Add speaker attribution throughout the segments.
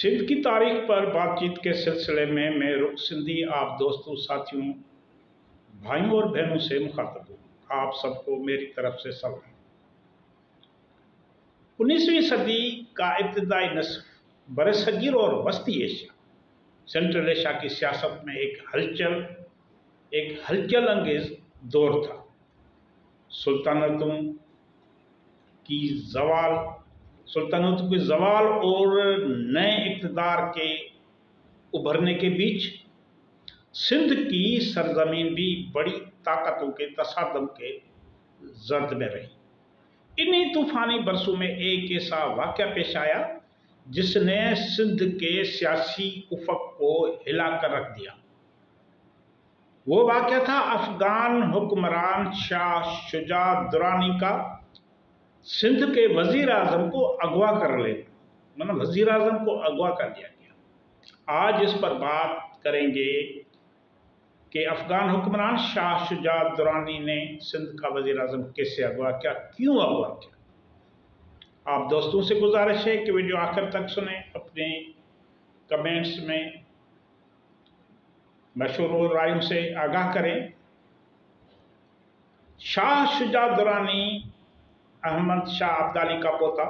Speaker 1: सिंध की तारीख पर बातचीत के सिलसिले में मैं रुख सिंधी आप दोस्तों, साथियों, भाइयों और बहनों से मुखातब हूँ। आप सबको मेरी तरफ से सलाम। 19वीं सदी का इब्तिदाई नस्फ बरसगीर और वस्ती एशिया, सेंट्रल एशिया की सियासत में एक हलचल अंगेज दौर था। सुल्तानतों की जवाल और नए इक़्तिदार के उभरने के बीच सिंध की सरजमीन भी बड़ी ताकतों के तसादम के जद में रही। इन्हीं तूफानी बरसों में एक ऐसा वाक़या पेश आया जिसने सिंध के सियासी उफक को हिला कर रख दिया। वो वाक़या था अफगान हुक्मरान शाह शुजा दुरानी का सिंध के वजीर आजम को अगवा कर लेना, मतलब वजीर आजम को अगवा कर दिया गया। आज इस पर बात करेंगे कि अफगान हुक्मरान शाह शुजा दुरानी ने सिंध का वजीर आजम कैसे अगवा किया, क्यों अगवा किया। आप दोस्तों से गुजारिश है कि वीडियो आखिर तक सुने, अपने कमेंट्स में मशहूर और रायों से आगाह करें। शाह शुजा दुरानी अहमद शाह अब्दाली का पोता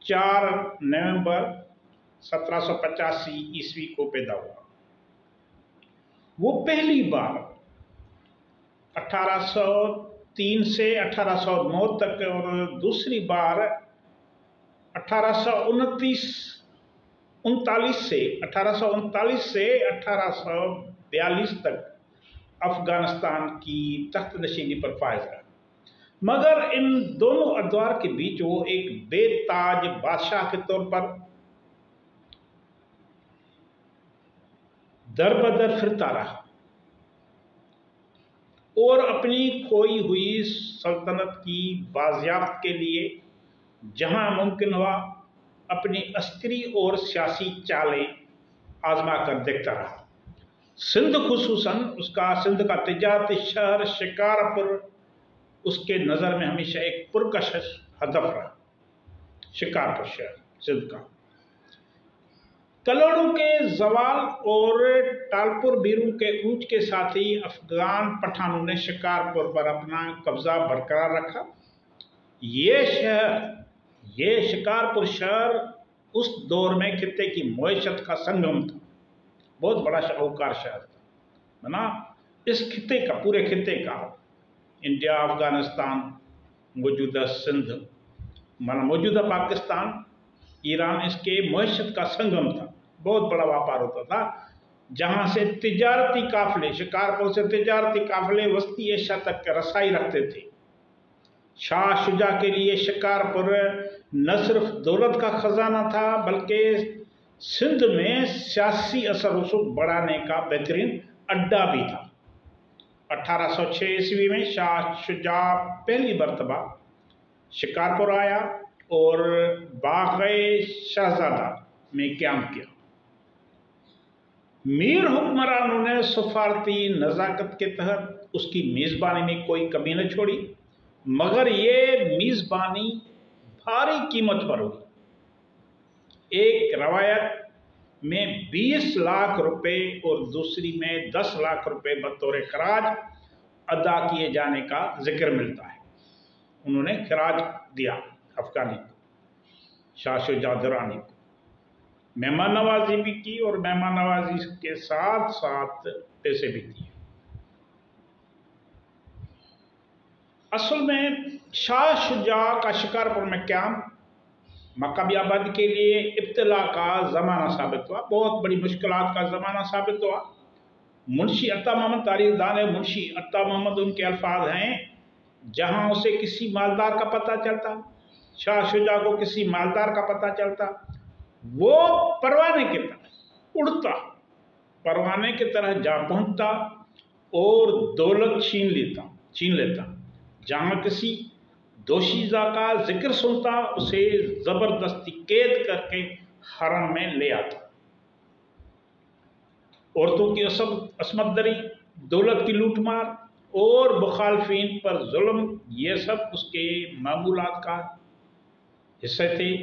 Speaker 1: 4 नवंबर 1785 ईस्वी को पैदा हुआ। वो पहली बार 1803 से 1809 तक और दूसरी बार 1839 से 1842 तक अफगानिस्तान की तख्त नशीनी पर फायज रहा। मगर इन दोनों अदवार के बीच वो एक बेताज बादशाह के तौर पर दर बदर फिरता रहा और अपनी खोई हुई सल्तनत की बाजियाफ्त के लिए जहां मुमकिन हुआ अपनी अस्करी और सियासी चालें आजमा कर देखता रहा। सिंध खुसूसन सिंध का तिजारती शहर शिकारपुर उसके नज़र में हमेशा एक पुरकशिश हदफ रहा। शिकारपुर शहर सिंध का कलोड़ों के जवाल और टालपुर बीरू के ऊंच के साथ ही अफगान पठानों ने शिकारपुर पर अपना कब्जा बरकरार रखा। ये शिकारपुर शहर उस दौर में खित्ते की मईशत का संगम था, बहुत बड़ा शाहूकार शहर था। ना इस खित्ते का, पूरे खित्ते का, इंडिया, अफगानिस्तान, मौजूदा सिंध, माना मौजूदा पाकिस्तान, ईरान, इसके मईशत का संगम था। बहुत बड़ा व्यापार होता था, जहां से तिजारती काफिले, शिकारपुर से तिजारती काफिले वस्ती एशिया तक रसाई रखते थे। शाह शुजा के लिए शिकारपुर न सिर्फ दौलत का खजाना था बल्कि सिंध में सियासी असर रसूख बढ़ाने का बेहतरीन अड्डा भी था। 1806 ईस्वी में शाह शुजा पहली मरतबा शिकारपुर आया और बाग़ शहजादा में क़याम किया। मीर हुक्मरानों ने सफारती नज़ाकत के तहत उसकी मेज़बानी में कोई कमी न छोड़ी, मगर ये मेज़बानी भारी कीमत पर हुई। एक रवायत में 20 लाख रुपए और दूसरी में 10 लाख रुपए बतौर खराज अदा किए जाने का जिक्र मिलता है। उन्होंने खराज दिया अफगानी को, शाह शुजा दुरानी को, मेहमान नवाजी भी की और मेहमान नवाजी के साथ साथ पैसे भी दिए। असल में शाह शुजा का शिकारपुर में क़याम मकामी आबादी के लिए इब्तिला का ज़माना साबित हुआ, बहुत बड़ी मुश्किलात का ज़माना साबित हुआ। मुंशी अत्ता मोहम्मद, तारीख दान है, मुंशी अत्ता मोहम्मद उनके अल्फाज हैं, जहां उसे किसी मालदार का पता चलता, शाह शुजा को किसी मालदार का पता चलता, वो परवाने की तरह उड़ता, परवाने की तरह जा पहुंचता और दौलत छीन लेता। जहां किसी दोशीज़ा का जिक्र सुनता, उसे जबरदस्ती कैद करके हरम में ले आता। औरतों की असमत दरी, दौलत की लूटमार और मुखालफिन पर जुल्म, ये सब उसके मामूलात का हिस्से थे।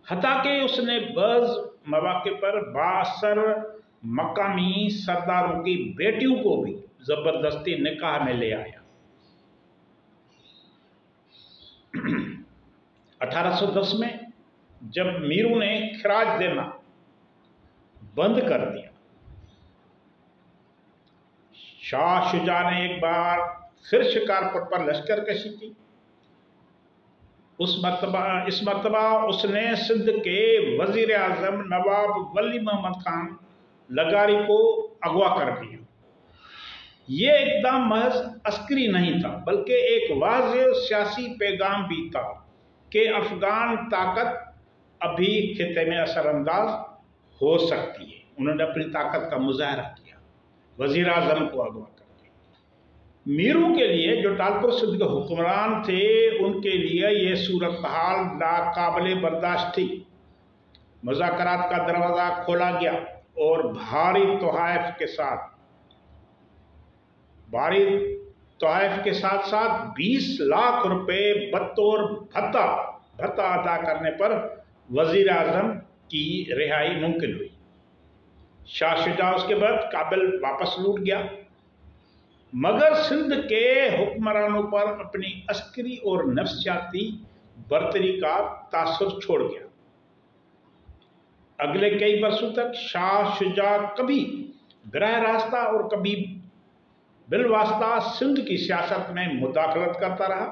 Speaker 1: हता कि उसने बज़ मौके पर बासर मकामी सरदारों की बेटियों को भी जबरदस्ती निकाह में ले आया। 1810 में जब मीरू ने खराज देना बंद कर दिया, शाह शुजा ने एक बार फिर शिकारपुर पर लश्कर कशी की। इस मरतबा उसने सिंध के वजीर आजम नवाब वली मोहम्मद खान लगारी को अगवा कर दिया। ये एकदम महज अस्करी नहीं था, बल्कि एक वाज़ेह सियासी पैगाम भी था कि अफगान ताकत अभी खिते में असरअंदाज हो सकती है। उन्होंने अपनी ताकत का मुजाहरा किया, वजीर आजम को अगवा कर दिया। मीरू के लिए, जो टालपुर सिंध के हुक्मरान थे, उनके लिए यह सूरत हाल नाकाबिले बर्दाश्त थी। मुज़ाकरात का दरवाज़ा खोला गया और भारी तोहाइफ के साथ 20 लाख रुपए बतौर भत्ता अदा करने पर वजीर आजम की रिहाई मुमकिन हुई। शाह शुजा उसके बाद काबिल वापस लौट गया, मगर सिंध के हुक्मरानों पर अपनी अस्करी और नफ्सियाती बर्तरी का तासुर छोड़ गया। अगले कई बरसों तक शाह शुजा कभी बराह रास्ता और कभी बिलवास्ता सिंध की सियासत में मुदाखलत करता रहा।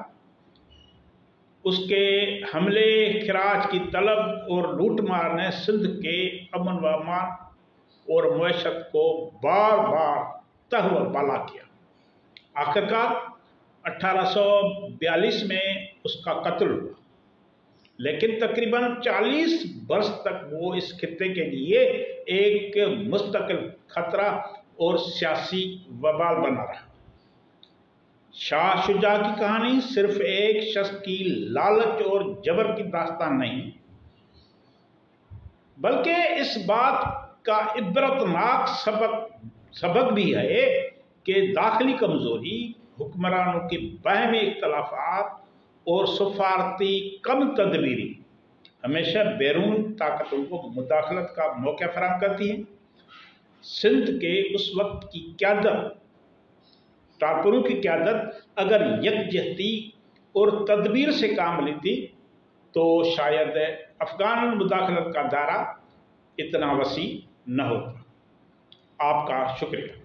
Speaker 1: उसके हमले, खिराज की तलब और लूटमार ने सिंध के अमन व अमान और मईशत को बार बार तहवर बाला किया। आखिरकार 1842 में उसका कत्ल हुआ, लेकिन तकरीबन 40 वर्ष तक वो इस खित्ते के लिए एक मुस्तकिल खतरा और सियासी वबाल बना रहा। शाह शुजा की कहानी सिर्फ एक शख्स की लालच और जबर की दास्तान नहीं, बल्कि इस बात का इबरतनाक सबक भी है कि दाखिली कमजोरी, हुक्मरानों के बाहमी इख्तलाफात और सफारती कम तदबीरी हमेशा बैरून ताकतों को मुदाखलत का मौका फराहम करती है। सिंध के उस वक्त की क़यादत, टालपुरों की क़यादत अगर यकजहती और तदबीर से काम लेती तो शायद अफगान मुदाखलत का दायरा इतना वसी न होता। आपका शुक्रिया।